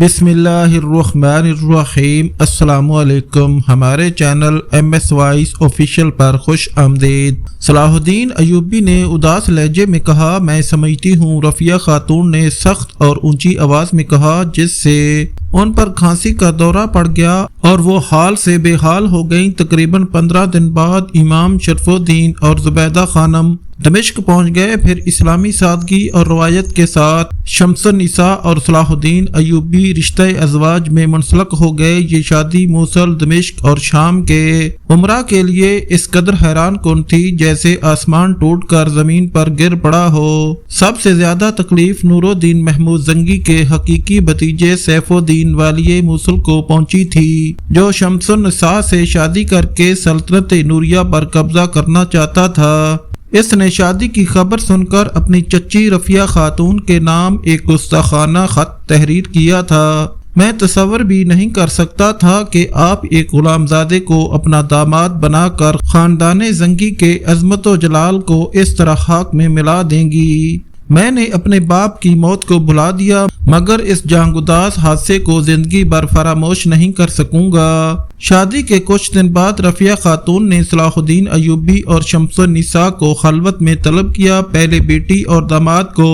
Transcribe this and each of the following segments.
بسم اللہ الرحمن الرحیم۔ السلام علیکم۔ ہمارے چینل MS وائس آفیشیل پر خوش آمدید۔ صلاح الدین ایوبی نے اداس لہجے میں کہا، میں سمجھتی ہوں۔ رفیہ خاتون نے سخت اور اونچی آواز میں کہا، جس سے ان پر کھانسی کا دورہ پڑ گیا اور وہ حال سے بے حال ہو گئیں۔ تقریباً 15 دن بعد امام شرف الدین اور زبیدہ خانم دمشق پہنچ گئے۔ پھر اسلامی سادگی اور روایت کے ساتھ شمس النساء اور صلاح الدین ایوبی رشتہ ازواج میں منسلک ہو گئے۔ یہ شادی موصل، دمشق اور شام کے عمرہ کے لیے اس قدر حیران کن تھی جیسے آسمان ٹوٹ کر زمین پر گر پڑا ہو۔ سب سے زیادہ تکلیف نور الدین محمود زنگی کے حقیقی بھتیجے سیف الدین والی موصل کو پہنچی تھی، جو شمس النساء سے شادی کر کے سلطنت نوریہ پر قبضہ کرنا چاہتا تھا۔ اس نے شادی کی خبر سن کر اپنی چچی رفیہ خاتون کے نام ایک گستاخانہ خط تحریر کیا تھا۔ میں تصور بھی نہیں کر سکتا تھا کہ آپ ایک غلام زادے کو اپنا داماد بنا کر خاندان زنگی کے عظمت و جلال کو اس طرح خاک میں ملا دیں گی۔ میں نے اپنے باپ کی موت کو بھلا دیا، مگر اس جانگداز حادثے کو زندگی بھر فراموش نہیں کر سکوں گا۔ شادی کے کچھ دن بعد رفیہ خاتون نے صلاح الدین ایوبی اور شمس النساء کو خلوت میں طلب کیا۔ پہلے بیٹی اور داماد کو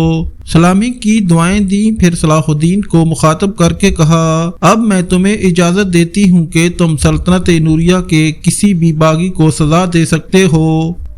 سلامی کی دعائیں دیں، پھر صلاح الدین کو مخاطب کر کے کہا، اب میں تمہیں اجازت دیتی ہوں کہ تم سلطنت نوریہ کے کسی بھی باغی کو سزا دے سکتے ہو۔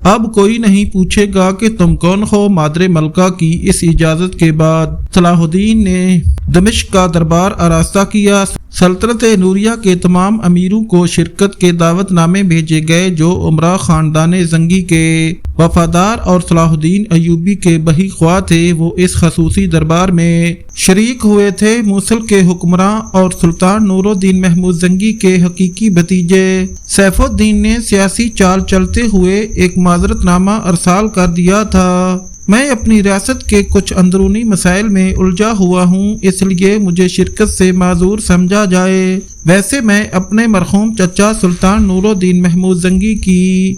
اب کوئی نہیں پوچھے گا کہ تم کون ہو۔ مادر ملکہ کی اس اجازت کے بعد صلاح الدین نے دمشق کا دربار آراستہ کیا۔ سلطنت نوریہ کے تمام امیروں کو شرکت کے دعوت نامے بھیجے گئے جو عمرہ خاندان زنگی کے وفادار اور صلاح الدین ایوبی کے بہی خواہ تھے، وہ اس خصوصی دربار میں شریک ہوئے تھے۔ موصل کے حکمراں اور سلطان نور الدین محمود زنگی کے حقیقی بھتیجے سیف الدین نے سیاسی چال چلتے ہوئے ایک معذرت نامہ ارسال کر دیا تھا، میں اپنی ریاست کے کچھ اندرونی مسائل میں الجھا ہوا ہوں، اس لیے مجھے شرکت سے معذور سمجھا جائے۔ ویسے میں اپنے مرحوم چچا سلطان نور الدین محمود زنگی کی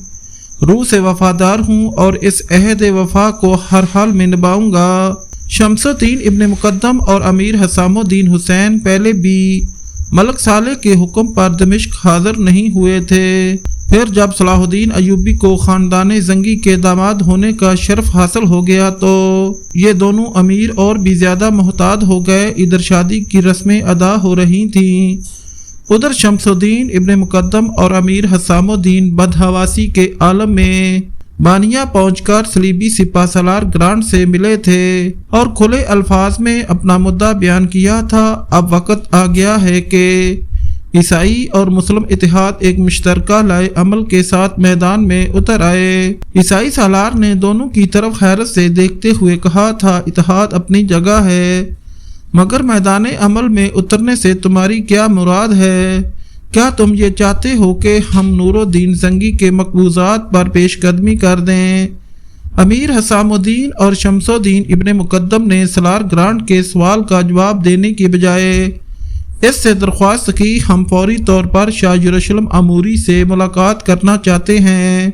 روح سے وفادار ہوں اور اس عہد وفا کو ہر حال میں نبھاؤں گا۔ شمس الدین ابن مقدم اور امیر حسام الدین حسین پہلے بھی ملک صالح کے حکم پر دمشق حاضر نہیں ہوئے تھے۔ پھر جب صلاح الدین ایوبی کو خاندان زنگی کے داماد ہونے کا شرف حاصل ہو گیا تو یہ دونوں امیر اور بھی زیادہ محتاط ہو گئے۔ ادھر شادی کی رسمیں ادا ہو رہی تھیں، ادھر شمس الدین ابن مقدم اور امیر حسام الدین بدحواسی کے عالم میں بانیہ پہنچ کر صلیبی سپہ سالار گرانٹ سے ملے تھے اور کھلے الفاظ میں اپنا مدعا بیان کیا تھا۔ اب وقت آ گیا ہے کہ عیسائی اور مسلم اتحاد ایک مشترکہ لائے عمل کے ساتھ میدان میں اتر آئے۔ عیسائی سالار نے دونوں کی طرف حیرت سے دیکھتے ہوئے کہا تھا، اتحاد اپنی جگہ ہے، مگر میدان عمل میں اترنے سے تمہاری کیا مراد ہے؟ کیا تم یہ چاہتے ہو کہ ہم نور الدین زنگی کے مقبوضات پر پیش قدمی کر دیں؟ امیر حسام الدین اور شمس الدین ابن مقدم نے سالار گرانٹ کے سوال کا جواب دینے کی بجائے اس سے درخواست کی، ہم فوری طور پر شاہ یروشلم اموری سے ملاقات کرنا چاہتے ہیں۔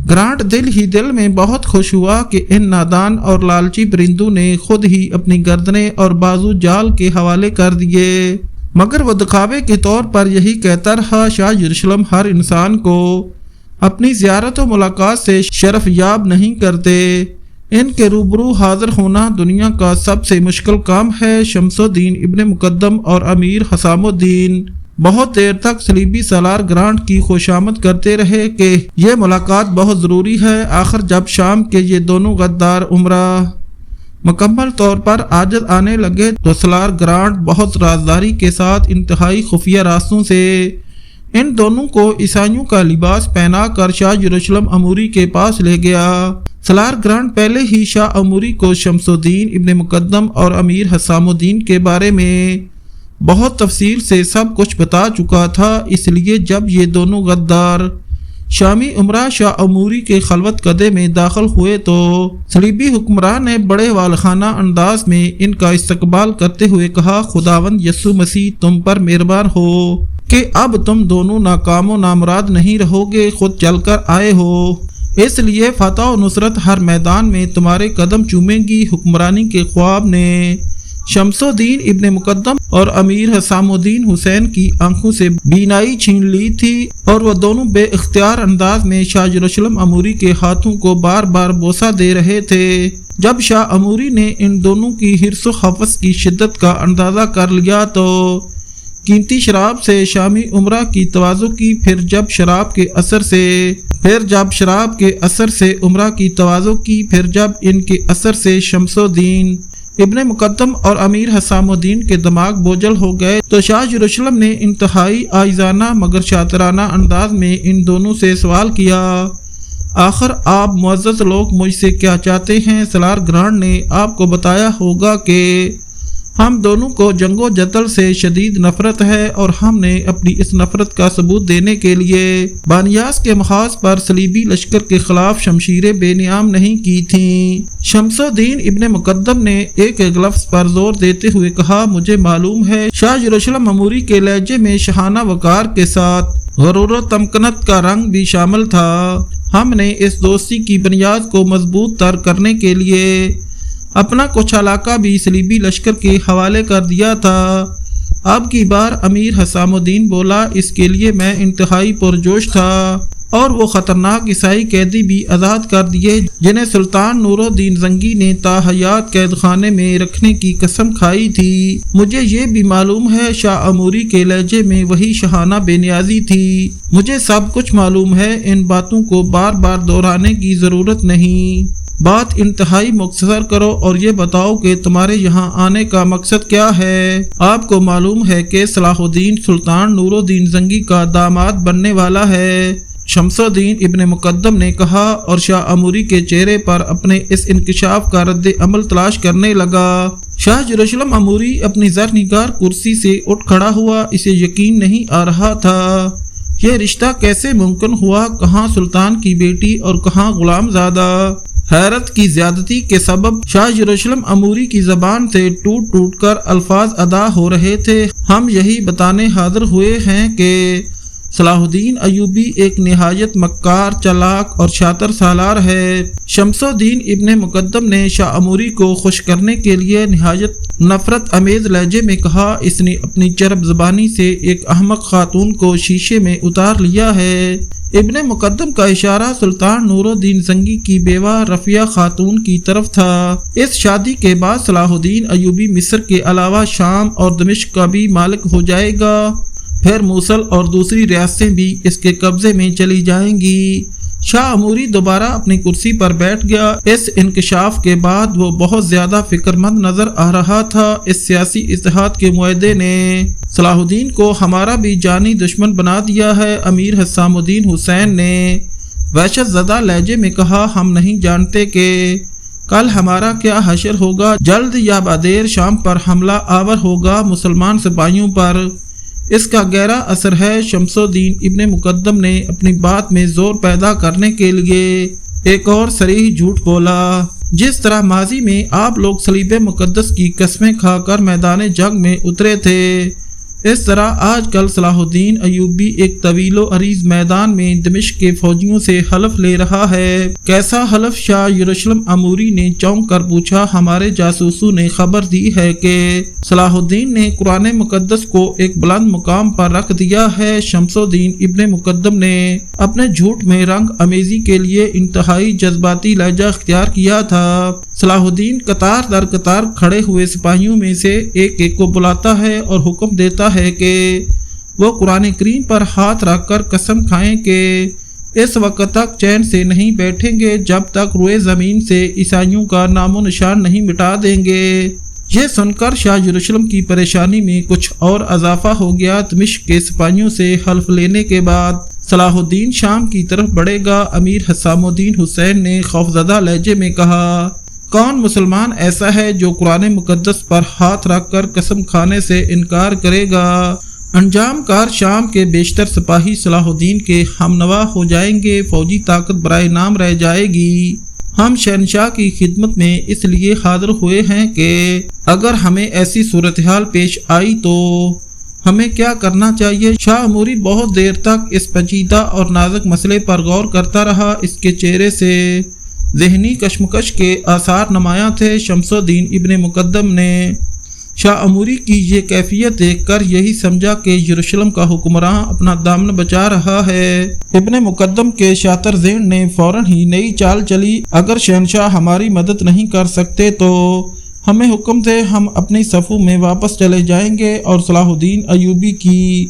گرانٹ دل ہی دل میں بہت خوش ہوا کہ ان نادان اور لالچی پرندوں نے خود ہی اپنی گردنیں اور بازو جال کے حوالے کر دیے، مگر وہ دکھاوے کے طور پر یہی کہتا رہا، شاہ یروشلم ہر انسان کو اپنی زیارت و ملاقات سے شرف یاب نہیں کرتے، ان کے روبرو حاضر ہونا دنیا کا سب سے مشکل کام ہے۔ شمس الدین ابن مقدم اور امیر حسام الدین بہت دیر تک صلیبی سالار گرانٹ کی خوشامد کرتے رہے کہ یہ ملاقات بہت ضروری ہے۔ آخر جب شام کے یہ دونوں غدار عمرہ مکمل طور پر عاجز آنے لگے تو سالار گرانٹ بہت رازداری کے ساتھ انتہائی خفیہ راستوں سے ان دونوں کو عیسائیوں کا لباس پہنا کر شاہ یروشلم اموری کے پاس لے گیا۔ سالار گرانٹ پہلے ہی شاہ اموری کو شمس الدین ابن مقدم اور امیر حسام الدین کے بارے میں بہت تفصیل سے سب کچھ بتا چکا تھا، اس لیے جب یہ دونوں غدار شامی عمرہ شاہ اموری کے خلوت قدے میں داخل ہوئے تو صلیبی حکمران نے بڑے والخانہ انداز میں ان کا استقبال کرتے ہوئے کہا، خداوند یسوع مسیح تم پر مہربان ہو کہ اب تم دونوں ناکام و نامراد نہیں رہو گے، خود چل کر آئے ہو، اس لیے فتح و نصرت ہر میدان میں تمہارے قدم چومے گی۔ حکمرانی کے خواب نے شمس الدین ابن مقدم اور امیر حسام الدین حسین کی آنکھوں سے بینائی چھین لی تھی اور وہ دونوں بے اختیار انداز میں شاہ یروشلم اموری کے ہاتھوں کو بار بار بوسہ دے رہے تھے۔ جب شاہ اموری نے ان دونوں کی حرص و حوث کی شدت کا اندازہ کر لیا تو قیمتی شراب سے شامی عمرہ کی تواضع کی، پھر جب شراب کے اثر سے عمرہ کی تواضع کی، پھر جب ان کے اثر سے شمس الدین ابن مقدم اور امیر حسام الدین کے دماغ بوجھل ہو گئے تو شاہ یروشلم نے انتہائی عاجزانہ مگر شاطرانہ انداز میں ان دونوں سے سوال کیا، آخر آپ معزز لوگ مجھ سے کیا چاہتے ہیں؟ سالار گرانڈ نے آپ کو بتایا ہوگا کہ ہم دونوں کو جنگ و جدل سے شدید نفرت ہے اور ہم نے اپنی اس نفرت کا ثبوت دینے کے لیے بانیاس کے محاذ پر صلیبی لشکر کے خلاف شمشیریں بے نیام نہیں کی تھیں۔ شمس الدین ابن مقدم نے ایک لفظ پر زور دیتے ہوئے کہا، مجھے معلوم ہے شاہ یروشلم اموری کے لہجے میں شاہانہ وقار کے ساتھ غرور و تمکنت کا رنگ بھی شامل تھا۔ ہم نے اس دوستی کی بنیاد کو مضبوط تر کرنے کے لیے اپنا کچھ علاقہ بھی صلیبی لشکر کے حوالے کر دیا تھا۔ اب کی بار امیر حسام الدین بولا، اس کے لیے میں انتہائی پرجوش تھا اور وہ خطرناک عیسائی قیدی بھی آزاد کر دیے جنہیں سلطان نور الدین زنگی نے تا حیات قید خانے میں رکھنے کی قسم کھائی تھی۔ مجھے یہ بھی معلوم ہے شاہ اموری کے لہجے میں وہی شاہانہ بے نیازی تھی۔ مجھے سب کچھ معلوم ہے، ان باتوں کو بار بار دہرانے کی ضرورت نہیں۔ بات انتہائی مختصر کرو اور یہ بتاؤ کہ تمہارے یہاں آنے کا مقصد کیا ہے؟ آپ کو معلوم ہے کہ صلاح الدین سلطان نور الدین زنگی کا داماد بننے والا ہے، شمس الدین ابن مقدم نے کہا اور شاہ اموری کے چہرے پر اپنے اس انکشاف کا رد عمل تلاش کرنے لگا۔ شاہ یروشلم اموری اپنی زرنگار کرسی سے اٹھ کھڑا ہوا، اسے یقین نہیں آ رہا تھا یہ رشتہ کیسے ممکن ہوا، کہاں سلطان کی بیٹی اور کہاں غلام زادہ۔ حیرت کی زیادتی کے سبب شاہ یروشلم اموری کی زبان سے ٹوٹ ٹوٹ کر الفاظ ادا ہو رہے تھے۔ ہم یہی بتانے حاضر ہوئے ہیں کہ صلاح الدین ایوبی ایک نہایت مکار، چالاک اور شاطر سالار ہے۔ شمس الدین ابن مقدم نے شاہ اموری کو خوش کرنے کے لیے نہایت نفرت امیز لہجے میں کہا، اس نے اپنی چرب زبانی سے ایک احمق خاتون کو شیشے میں اتار لیا ہے۔ ابن مقدم کا اشارہ سلطان نور الدین زنگی کی بیوہ رفیہ خاتون کی طرف تھا۔ اس شادی کے بعد صلاح الدین ایوبی مصر کے علاوہ شام اور دمشق کا بھی مالک ہو جائے گا، پھر موصل اور دوسری ریاستیں بھی اس کے قبضے میں چلی جائیں گی۔ شاہ اموری دوبارہ اپنی کرسی پر بیٹھ گیا۔ اس انکشاف کے بعد وہ بہت زیادہ فکر مند نظر آ رہا تھا۔ اس سیاسی اتحاد کے معاہدے نے صلاح الدین کو ہمارا بھی جانی دشمن بنا دیا ہے، امیر حسام الدین حسین نے وحشت زدہ لہجے میں کہا، ہم نہیں جانتے کہ کل ہمارا کیا حشر ہوگا، جلد یا بعدیر شام پر حملہ آور ہوگا مسلمان سپاہیوں پر، اس کا گہرا اثر ہے۔ شمس الدین ابن مقدم نے اپنی بات میں زور پیدا کرنے کے لیے ایک اور صریح جھوٹ بولا، جس طرح ماضی میں آپ لوگ صلیب مقدس کی قسمیں کھا کر میدان جنگ میں اترے تھے، اس طرح آج کل صلاح الدین ایوبی ایک طویل و عریض میدان میں دمشق کے فوجیوں سے حلف لے رہا ہے۔ کیسا حلف؟ شاہ یروشلم اموری نے چونک کر پوچھا۔ ہمارے جاسوسوں نے خبر دی ہے کہ صلاح الدین نے قرآن مقدس کو ایک بلند مقام پر رکھ دیا ہے۔ شمس الدین ابن مقدم نے اپنے جھوٹ میں رنگ امیزی کے لیے انتہائی جذباتی لہجہ اختیار کیا تھا۔ صلاح الدین قطار در قطار کھڑے ہوئے سپاہیوں میں سے ایک ایک کو بلاتا ہے اور حکم دیتا ہے کہ وہ قرآن کریم پر ہاتھ رکھ کر قسم کھائیں کہ اس وقت تک چین سے نہیں بیٹھیں گے جب تک روئے زمین سے عیسائیوں کا نام و نشان نہیں مٹا دیں گے۔ یہ سن کر شاہ یروشلم کی پریشانی میں کچھ اور اضافہ ہو گیا۔ دمشق کے سپاہیوں سے حلف لینے کے بعد صلاح الدین شام کی طرف بڑھے گا۔ امیر حسام الدین حسین نے خوفزدہ لہجے میں کہا، کون مسلمان ایسا ہے جو قرآن مقدس پر ہاتھ رکھ کر قسم کھانے سے انکار کرے گا؟ انجام کار شام کے بیشتر سپاہی صلاح الدین کے ہمنوا ہو جائیں گے، فوجی طاقت برائے نام رہ جائے گی۔ ہم شہنشاہ کی خدمت میں اس لیے حاضر ہوئے ہیں کہ اگر ہمیں ایسی صورتحال پیش آئی تو ہمیں کیا کرنا چاہیے۔ شاہ اموری بہت دیر تک اس پیچیدہ اور نازک مسئلے پر غور کرتا رہا، اس کے چہرے سے ذہنی کشمکش کے آثار نمایاں تھے۔ شمس الدین ابن مقدم نے شاہ عموری کی یہ کیفیت دیکھ کر یہی سمجھا کہ یروشلم کا حکمراں اپنا دامن بچا رہا ہے۔ ابن مقدم کے شاطر ذہن نے فوراً ہی نئی چال چلی، اگر شہنشاہ ہماری مدد نہیں کر سکتے تو ہمیں حکم دے، ہم اپنی صفوں میں واپس چلے جائیں گے اور صلاح الدین ایوبی کی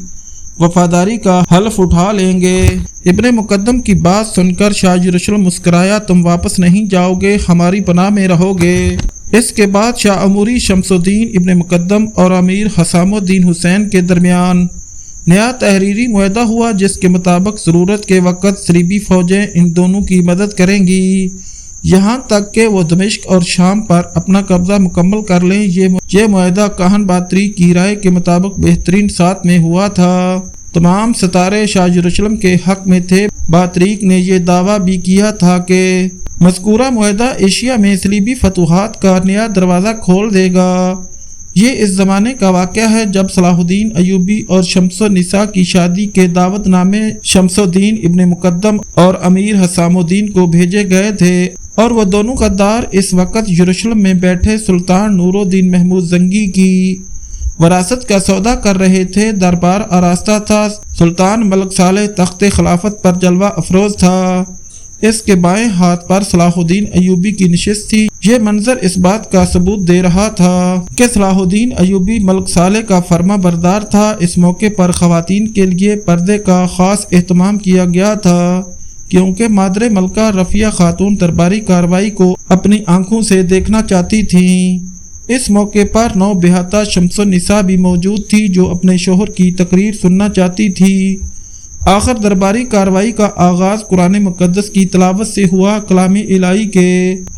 وفاداری کا حلف اٹھا لیں گے۔ ابن مقدم کی بات سن کر شاہ یروشلم مسکرایا، تم واپس نہیں جاؤ گے، ہماری پناہ میں رہو گے۔ اس کے بعد شاہ عموری شمس الدین ابن مقدم اور امیر حسام الدین حسین کے درمیان نیا تحریری معاہدہ ہوا، جس کے مطابق ضرورت کے وقت صلیبی فوجیں ان دونوں کی مدد کریں گی، یہاں تک کہ وہ دمشق اور شام پر اپنا قبضہ مکمل کر لیں۔ یہ معاہدہ کاہن باتری کی رائے کے مطابق بہترین سات میں ہوا تھا۔ تمام ستارے شاہ یروشلم کے حق میں تھے۔ باتریک نے یہ دعویٰ بھی کیا تھا کہ مذکورہ معاہدہ ایشیا میں صلیبی فتوحات کا نیا دروازہ کھول دے گا۔ یہ اس زمانے کا واقعہ ہے جب صلاح الدین ایوبی اور شمس النساء کی شادی کے دعوت نامے شمس الدین ابن مقدم اور امیر حسام الدین کو بھیجے گئے تھے، اور وہ دونوں غدار اس وقت یروشلم میں بیٹھے سلطان نور الدین محمود زنگی کی وراثت کا سودا کر رہے تھے۔ دربار آراستہ تھا، سلطان ملک صالح تخت خلافت پر جلوہ افروز تھا، اس کے بائیں ہاتھ پر صلاح الدین ایوبی کی نشست تھی۔ یہ منظر اس بات کا ثبوت دے رہا تھا کہ صلاح الدین ایوبی ملک صالح کا فرما بردار تھا۔ اس موقع پر خواتین کے لیے پردے کا خاص اہتمام کیا گیا تھا، کیونکہ مادر ملکہ رفیہ خاتون درباری کارروائی کو اپنی آنکھوں سے دیکھنا چاہتی تھیں۔ اس موقع پر نو بیہتا شمس النساء بھی موجود تھی، جو اپنے شوہر کی تقریر سننا چاہتی تھی۔ آخر درباری کارروائی کا آغاز قرآن مقدس کی تلاوت سے ہوا۔ کلام الہی کے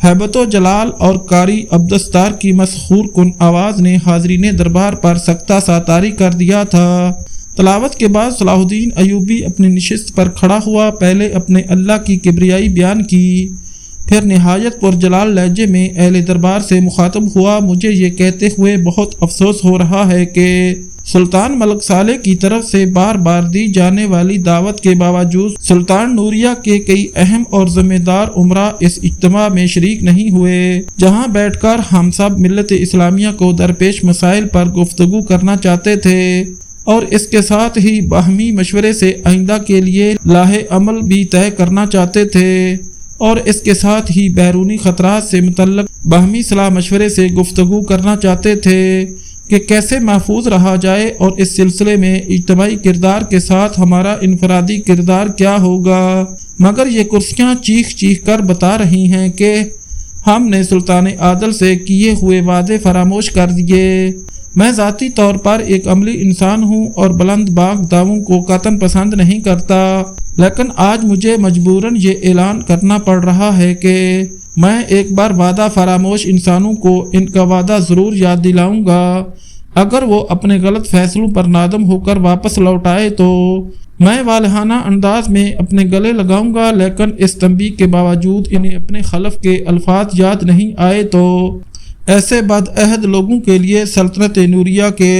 ہیبت و جلال اور قاری عبدالستار کی مسحور کن آواز نے حاضرین دربار پر سکتہ سا طاری کر دیا تھا۔ تلاوت کے بعد صلاح الدین ایوبی اپنی نشست پر کھڑا ہوا، پہلے اپنے اللہ کی کبریائی بیان کی، پھر نہایت پرجلال لہجے میں اہل دربار سے مخاطب ہوا۔ مجھے یہ کہتے ہوئے بہت افسوس ہو رہا ہے کہ سلطان ملک صالح کی طرف سے بار بار دی جانے والی دعوت کے باوجود سلطان نوریہ کے کئی اہم اور ذمہ دار امراء اس اجتماع میں شریک نہیں ہوئے، جہاں بیٹھ کر ہم سب ملت اسلامیہ کو درپیش مسائل پر گفتگو کرنا چاہتے تھے، اور اس کے ساتھ ہی باہمی مشورے سے آئندہ کے لیے لاہ عمل بھی طے کرنا چاہتے تھے، اور اس کے ساتھ ہی بیرونی خطرات سے متعلق باہمی صلاح مشورے سے گفتگو کرنا چاہتے تھے کہ کیسے محفوظ رہا جائے، اور اس سلسلے میں اجتماعی کردار کے ساتھ ہمارا انفرادی کردار کیا ہوگا۔ مگر یہ کرسیاں چیخ چیخ کر بتا رہی ہیں کہ ہم نے سلطان عادل سے کیے ہوئے وعدے فراموش کر دیے۔ میں ذاتی طور پر ایک عملی انسان ہوں اور بلند باغ دعووں کو قطعاً پسند نہیں کرتا، لیکن آج مجھے مجبوراً یہ اعلان کرنا پڑ رہا ہے کہ میں ایک بار وعدہ فراموش انسانوں کو ان کا وعدہ ضرور یاد دلاؤں گا۔ اگر وہ اپنے غلط فیصلوں پر نادم ہو کر واپس لوٹ آئے تو میں والہانہ انداز میں اپنے گلے لگاؤں گا، لیکن اس تنبیہ کے باوجود انہیں اپنے خلف کے الفاظ یاد نہیں آئے تو ایسے بد عہد لوگوں کے لیے سلطنت نوریہ کے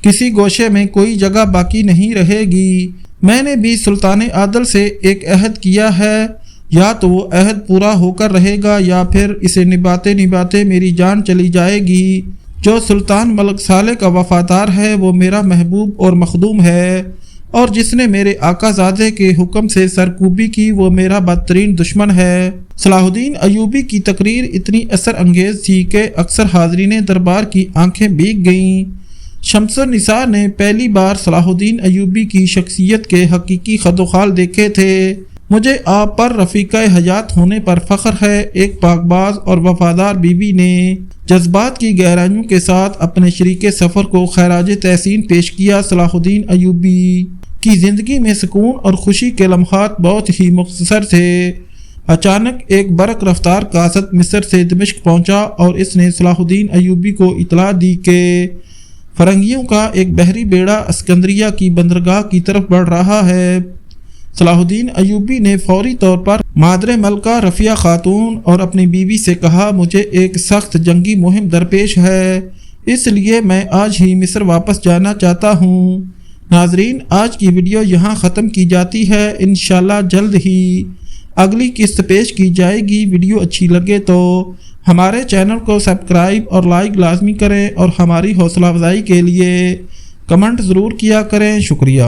کسی گوشے میں کوئی جگہ باقی نہیں رہے گی۔ میں نے بھی سلطان عادل سے ایک عہد کیا ہے، یا تو وہ عہد پورا ہو کر رہے گا یا پھر اسے نبھاتے نبھاتے میری جان چلی جائے گی۔ جو سلطان ملک صالح کا وفادار ہے وہ میرا محبوب اور مخدوم ہے، اور جس نے میرے آقا زادے کے حکم سے سرکوبی کی وہ میرا بدترین دشمن ہے۔ صلاح الدین ایوبی کی تقریر اتنی اثر انگیز تھی کہ اکثر حاضرین دربار کی آنکھیں بھیگ گئیں۔ شمس النساء نے پہلی بار صلاح الدین ایوبی کی شخصیت کے حقیقی خد و خال دیکھے تھے۔ مجھے آپ پر رفیقہ حیات ہونے پر فخر ہے۔ ایک پاک باز اور وفادار بیوی نے جذبات کی گہرائیوں کے ساتھ اپنے شریک سفر کو خراج تحسین پیش کیا۔ صلاح الدین ایوبی کی زندگی میں سکون اور خوشی کے لمحات بہت ہی مختصر تھے۔ اچانک ایک برق رفتار قاصد مصر سے دمشق پہنچا اور اس نے صلاح الدین ایوبی کو اطلاع دی کہ فرنگیوں کا ایک بحری بیڑا اسکندریہ کی بندرگاہ کی طرف بڑھ رہا ہے۔ صلاح الدین ایوبی نے فوری طور پر مادر ملکہ رفیہ خاتون اور اپنی بیوی سے کہا، مجھے ایک سخت جنگی مہم درپیش ہے، اس لیے میں آج ہی مصر واپس جانا چاہتا ہوں۔ ناظرین، آج کی ویڈیو یہاں ختم کی جاتی ہے۔ انشاءاللہ جلد ہی اگلی قسط پیش کی جائے گی۔ ویڈیو اچھی لگے تو ہمارے چینل کو سبسکرائب اور لائک لازمی کریں اور ہماری حوصلہ افزائی کے لیے کمنٹ ضرور کیا کریں۔ شکریہ۔